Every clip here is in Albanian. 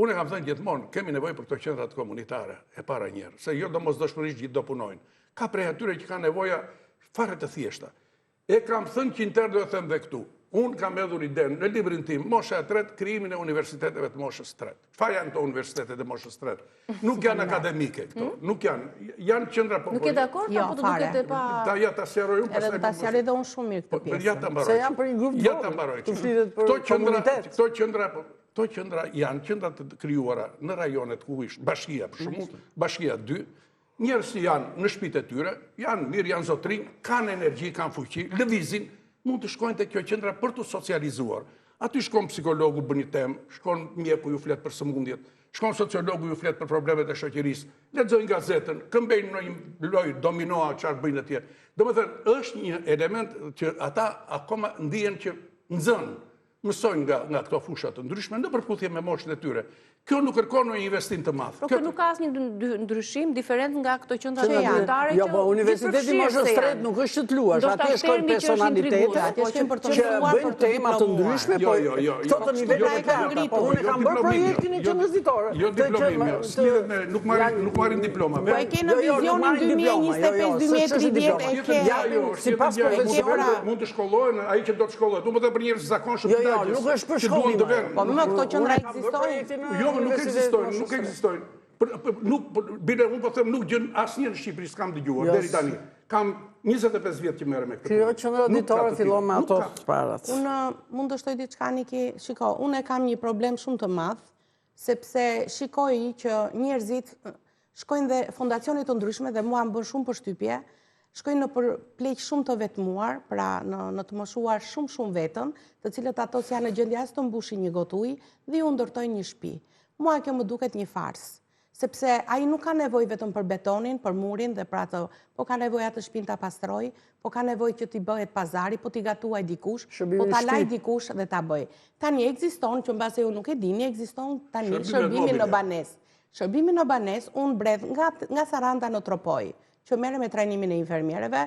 Unë e kam thënë gjithmonë, kemi nevojë për këto qendrat komunitare, e para njerë, se jo domosdoshmërisht gjithë do punojnë. Ka prej atyre që ka nevoja fare të thjeshta. E kam thënë që intër do e them dhe këtu. Unë kam edhur idenë në librin tim, mosha e tretë, krijimin e universiteteve të moshës tretë. Çfarë janë këto universitetet e moshës tretë? Nuk janë akademike këto, nuk janë qendra Nuk e dakord apo të duket e pa... Ja ta sqaroj unë, Edhe ta sqaroj dhe unë shumë mirë këtë pjesë. Ja ta mbaroj. Se janë për një grup të flitet për komunitet. Këto qendra janë qendra të krijuara në rajonet ku ishtë bashkia, për shembull, bashkia 2, njerëz që janë në shtëpitë e tyre, janë mirë, janë zotrinj, kanë energji, kanë fuqi, lëvizin, mund të shkojnë te kjo qendra për të socializuar. Aty shkon psikologu bën një temë, shkon mjeku ju flet për sëmundjet, shkon sociologu ju flet për problemet e shoqërisë, lexojnë gazetën, këmbejnë në një lojë dominoa çfarë bëjnë atje. Domethënë është një element që ata akoma ndihen që nxën, mësojnë nga këto fusha të ndryshme në përputhje me moshën e tyre. Kjo nuk kërkon një investim të madh. Por kjo nuk ka asnjë ndryshim diferent nga këto qendra komunitare. Jo, po Universiteti Moshës tretë nuk është që të luash, atje shkojnë personalitete që bëjnë tema të ndryshme, po këto të nivelet e larta. Po unë kam bërë projektin e qendrës ditore. Jo diplomim, lidhet me nuk marrin diploma. Po e ke në vizionin 2025-2030 e ke. Sipas profesionit mund të shkollohen ai që do të shkollohet. Unë më për njerëz zakonshëm të dagjes. Jo, nuk është për shkollim. Po më këto qendra ekzistojnë. Jo, nuk ekzistojnë. Bile, unë po them, nuk gjën asnjë në Shqipëri s'kam dëgjuar deri tani. Kam 25 vjet që merrem me këtë. Kjo qendra ditore fillon me ato parat. Unë mund të shtoj diçka Niki, shiko, unë e kam një problem shumë të madh, sepse shikoj që njerëzit shkojnë dhe fondacione të ndryshme dhe mua më bën shumë përshtypje, shkojnë në pleq shumë të vetmuar, pra në të moshuar shumë vetën, të cilët ato janë në gjendje as të mbushin një gotë ujë dhe ju ndërtojnë një shtëpi. Mua kjo më duket një fars, sepse ai nuk ka nevojë vetëm për betonin, për murin dhe për atë, po ka nevojë atë shtëpinë ta pastroj, po ka nevojë që t'i bëhet pazari, po t'i gatuaj dikush, po ta laj dikush dhe ta bëj. Tani ekziston, që mbase ju nuk e dini, ekziston tani shërbimi në banesë. Shërbimi në banesë unë bredh nga Saranda në Tropoj, që merrem me trajnimin e infermierëve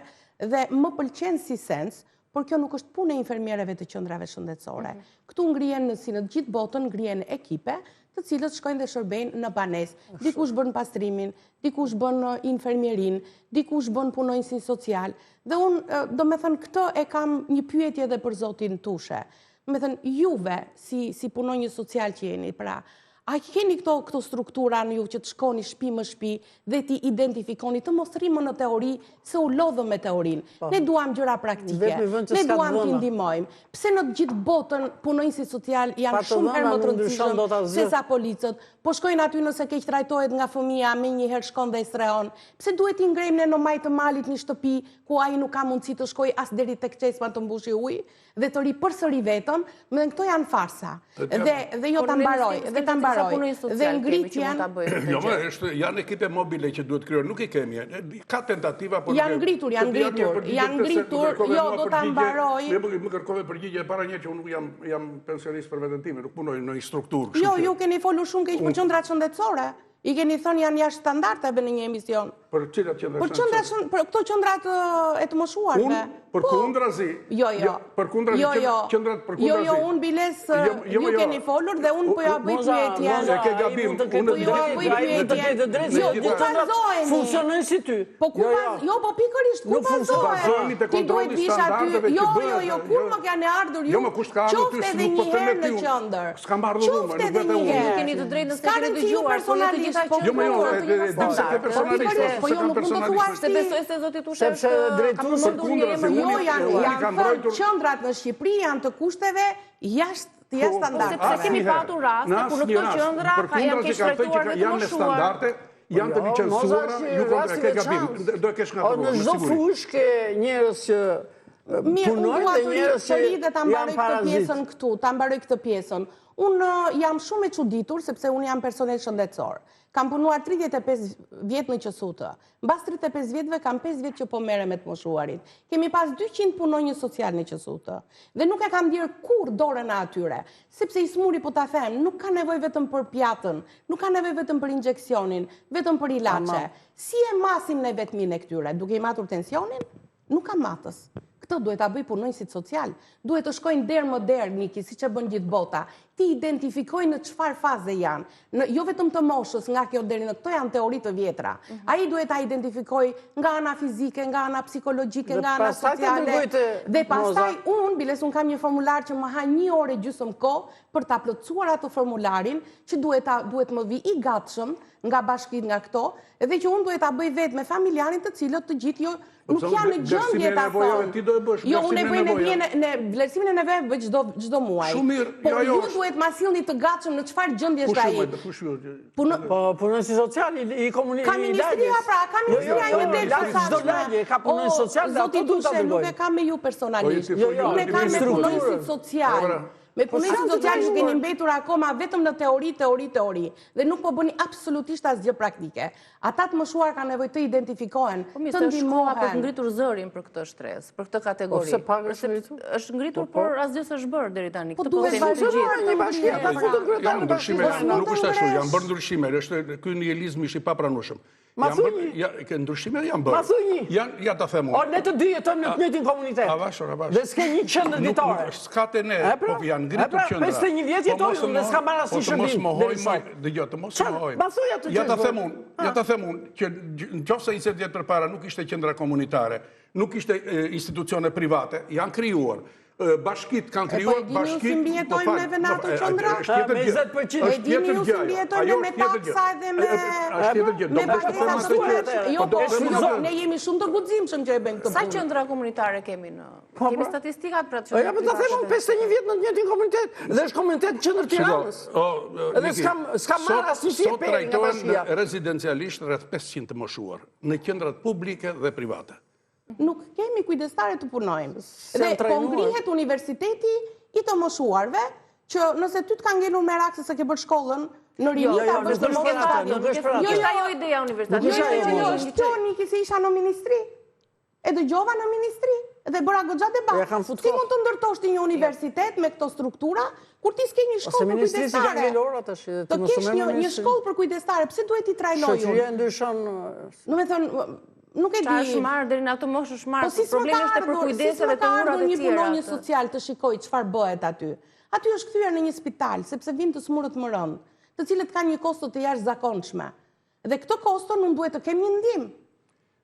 dhe më pëlqen si sens, por kjo nuk është punë e infermierëve të qendrave shëndetësore. Këtu ngrihen si në gjithë botën ngrihen ekipe, të cilët shkojnë dhe shërbejnë në banesë. Dikush bën pastrimin, dikush bën infermierin, dikush bën punonjësi social. Dhe unë, do me thënë, këtë e kam një pyetje edhe për zotin Tushe. Me thënë, juve, si punonjës social që jeni, pra, a keni këto struktura në ju që të shkoni shtëpi më shtëpi dhe ti identifikoni të mos rrimë në teori se u lodhëm me teorinë. Ne duam gjëra praktike, ne duam t'i ndihmojmë. Pse në gjithë botën punonjësit social janë shumë herë më të rëndësishëm se sa policët, po shkojnë aty nëse keq trajtohet nga fëmia, me një herë shkon dhe i strehon. Pse duhet i ngrejmë ne në maj të malit një shtëpi ku ai nuk ka mundësi të shkojë as deri tek çesma të mbushi ujë dhe të ri përsëri vetën, me këto janë farsa. Dhe jo ta mbaroj, dhe ngritjen janë ekipe mobile që duhet krijuar, nuk i kemi. Ka tentativa por janë ngritur, jo do ta mbaroj. Më kërkove përgjigje para një që unë jam pensionist për veten time, nuk punoj në një strukturë. Jo, ju keni folur shumë keq për qendrat shëndetësore. I keni thënë janë jashtë standardeve në një emision. Për cilat qendra? Për këto qendrat e të moshuarve. Për kundrazi. Jo. Për kundrazi, qendrat për kundrazi. Jo, unë biles ju keni folur dhe unë po ja bëj pyetjen. Se ke gabim. Po jo bëj pyetjen. Jo, ku bazoheni? Funksionojnë si ty. Po ku jo, po pikërisht ku bazoheni? Ti duhet bish aty. Jo, kur më kanë ardhur ju? Qofte edhe një herë në qendër. S'kam ardhur unë, nuk vetë unë. Ju keni të drejtën se keni dëgjuar, po jo të gjitha personalisht. Po jo nuk mund të thuash se besoj se zoti Tushe sepse drejtuesi janë thënë qendrat në Shqipëri janë të kushteve jashtë standardit. Sepse kemi patur raste ku në këto qendra janë keq trajtuar dhe të moshuar. Janë të licencuara, ju ke gabim. Do e kesh ngaruar. Në çdo fushë ke njerëz që punojnë dhe njerëz që janë parazit. Ta mbaroj këtë pjesën. Unë jam shumë e çuditur sepse unë jam personel shëndetësor. Kam punuar 35 vjet në QSUT. Mbas 35 vjetëve kam 5 vjet që po merrem me të moshuarit. Kemi pas 200 punonjës social në QSUT. Dhe nuk e kam ndier kur dorën e atyre, sepse i smuri po ta them, nuk ka nevojë vetëm për pjatën, nuk ka nevojë vetëm për injeksionin, vetëm për ilaçe. Si e masim ne vetmin e këtyre? Duke i matur tensionin? Nuk ka matës. Këtë duhet ta bëj punonjësit social. Duhet të shkojnë der më der, Niki, siç e bën gjithë bota. Ti identifikojnë në çfarë faze janë. Jo vetëm të moshës, nga kjo deri në këto janë teori të vjetra. Ai duhet ta identifikojë nga ana fizike, nga ana psikologjike, nga ana sociale. Dhe pastaj un kam një formular që më ha 1 orë gjysmë kohë për ta plotësuar atë formularin, që duhet më vi i gatshëm nga bashkitë nga këto, edhe që unë duhet ta bëj vetë me familjarin të cilët të gjithë nuk janë në gjendje ta thonë. Jo, unë e bëj në vlerësimin e nevojave bëj çdo muaj. Shumë mirë. Por ju duhet ma sillni të gatshëm në çfarë gjendje është ai. Po punonjësi social i komunitetit. Ka ministria pra, ka ministria ime del çdo lagje ka punonjës social, zoti Dushe, nuk e kam me ju personalisht. Unë e kam me punonjësit social. Me punonjësit social që keni mbetur akoma vetëm në teori, dhe nuk po bëni absolutisht asgjë praktike. Ata të moshuar kanë nevojë të identifikohen, të ndihmohen. Për të ngritur zërin për këtë shtresë, për këtë kategori. Është ngritur, por asgjë s'është bërë deri tani. Po duhet vazhdojmë një bashkë, ata futën kryetarin. Nuk është ashtu, janë bërë ndryshime, është ky nihilizmi i papranueshëm. Ndryshime janë bërë. Ma thuni. Ja ta them unë. O ne të dy jetojmë në të njëjtin komunitet. Dhe s'ke një qendër ditore. S'ka te ne, po janë ngritur qendra. 51 vjet jetojmë dhe s'ka marrë asnjë shërbim. Dëgjoj, të mos mohojmë. Ja ta them unë që nëse 20 vjet përpara nuk ishte qendra komunitare, nuk ishte institucione private, janë krijuar. Bashkit kanë krijuar bashkit. Po dini ju si mbijetojmë neve në ato qendra? Me 20%. E dini ju si mbijetojmë me taksa edhe me pagesat. Ne jemi shumë të guximshëm që e bëjmë këtë punë. Sa qendra komunitare kemi në? Kemi statistikat për atë. Ja, po ta them 51 vjet në të njëjtin komunitet, dhe është komunitet qendër Tiranës. Edhe s'ka marrë asnjë si e peri nga bashkia. Rezidencialisht rreth 500 të moshuar në qendrat publike dhe private. Nuk kemi kujdestare të punojmë. Dhe po ngrihet universiteti i të moshuarve, që nëse ty të ka ngelur merak se ke bërë shkollën, në rini ta bësh në stadion. Jo, ajo ideja universitatit. Jo, është Niki se isha në ministri. E dëgjova në ministri dhe bëra goxha debat. Si mund të ndërtosh ti një universitet me këto struktura, kur ti s'ke një shkollë për kujdestare? Të kesh një shkollë për kujdestare, pse duhet i trajnojë? Shoqëria ndryshon. Do të thënë, nuk e di. Qa është marrë, deri në ato moshë është marrë. Problemi është e për kujdese dhe të urat e një tjera. punonjës social të shikoj çfarë bëhet aty. Aty është kthyer në një spital, sepse vinë të smurët më rënd, të cilët kanë një kosto të jashtëzakonshme. Dhe këto kosto nuk duhet të kemi një ndihmë.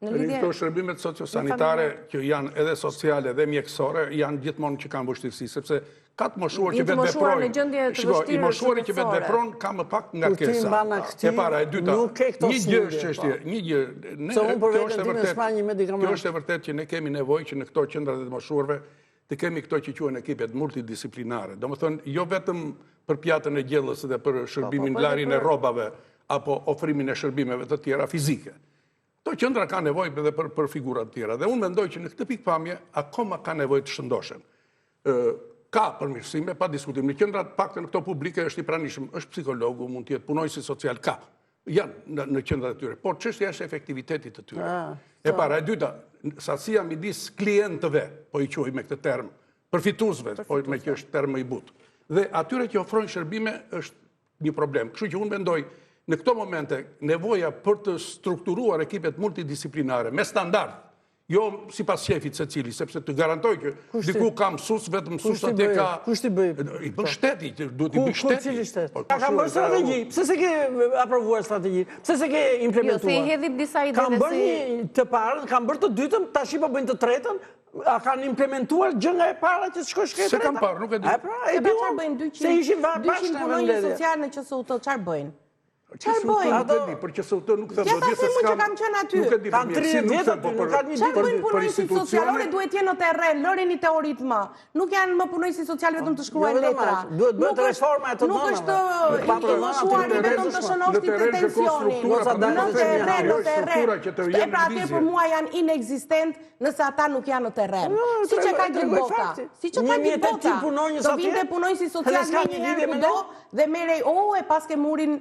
Këto shërbimet sociosanitare që janë edhe sociale dhe mjekësore janë gjithmonë që kanë vështirësi, sepse ka të moshuar që vetë veprojnë. I moshuari që vetë veprojnë ka më pak ngarkesa. E para, e dyta, një gjë është çështje, një gjë. Kjo është e vërtetë që ne kemi nevojë që në këto qendra të moshuarve të kemi këto që quhen ekipet multidisiplinare. Domethënë, jo vetëm për pjatën e gjellës dhe për shërbimin larjen e rrobave apo ofrimin e shërbimeve të tjera fizike. Këto qendra ka nevojë edhe për figura të tjera. Dhe unë mendoj që në këtë pikpamje akoma ka nevojë të shëndoshen. Ka përmirësime, pa diskutim. Në qendrat paktën këto publike është i pranishëm, është psikologu, mund të jetë punojësi social, ka. Janë në qendrat e tyre, por çështja është efektivitetit të tyre. E para, e dyta, sasia midis klientëve, po i quaj me këtë term, përfituesve, po me që është term më i butë. Dhe atyre që ofrojnë shërbime është një problem. Kështu që unë mendoj në këto momente nevoja për të strukturuar ekipet multidisiplinare me standard, jo si pas shefit se cili, sepse të garantoj që diku ka mësus, vetë mësus atë ka... Kusht i bëj? I bën shteti, duhet i bëj shteti. Ka bërë strategji, pse se ke aprovuar strategji, pse se ke implementuar? Jo, se i hedhim disa ide. Kam bërë një të parën, kam bërë të dytën, tash po bëjnë të tretën, a kanë implementuar gjë nga e para që s'shkoj shkej treta? Se kam parë, nuk e di. E pra çfarë bëjnë 200 punonjës social në QSUT, çfarë bëjnë? Çfarë bëjnë? Për QSUT nuk them do të them që kam qenë aty. Kanë 30 vjet aty, nuk kanë një ditë për punonjësi sociale, duhet jenë në terren, lëreni teorit më. Nuk janë më punonjësi social vetëm të shkruajnë letra. Duhet bëhet reforma e të Nuk është i moshuari vetëm të shënosh ti pretensioni. Në terren. E pra atje për mua janë inexistent nëse ata nuk janë në terren. Siç e ka gjithë bota. Siç e ka gjithë bota. Do vinte punonjësi social një herë kudo dhe merrej e paske murin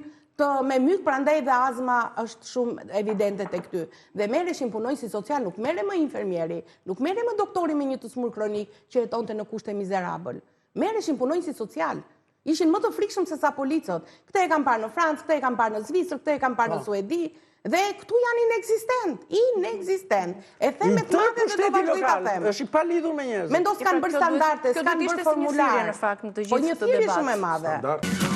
me myk, prandaj dhe azma është shumë evidente tek ty. Dhe merreshin punonjësi social, nuk merre më infermieri, nuk merre më doktori me një të smur kronik që jetonte në kushte mizerabël. Merreshin punonjësi social. Ishin më të frikshëm se sa policët. Këtë e kam parë në Francë, këtë e kam parë në Zvicër, këtë e kam parë në Suedi, Dhe këtu janë inexistent. E them me të madhe dhe do vazhdoj ta them. Është i palidhur me njerëz. Mendo s'kanë bërë standarde, s'kanë bërë formular. Në fakt në të Po gjithë një këtë thirrje debat. shumë e madhe.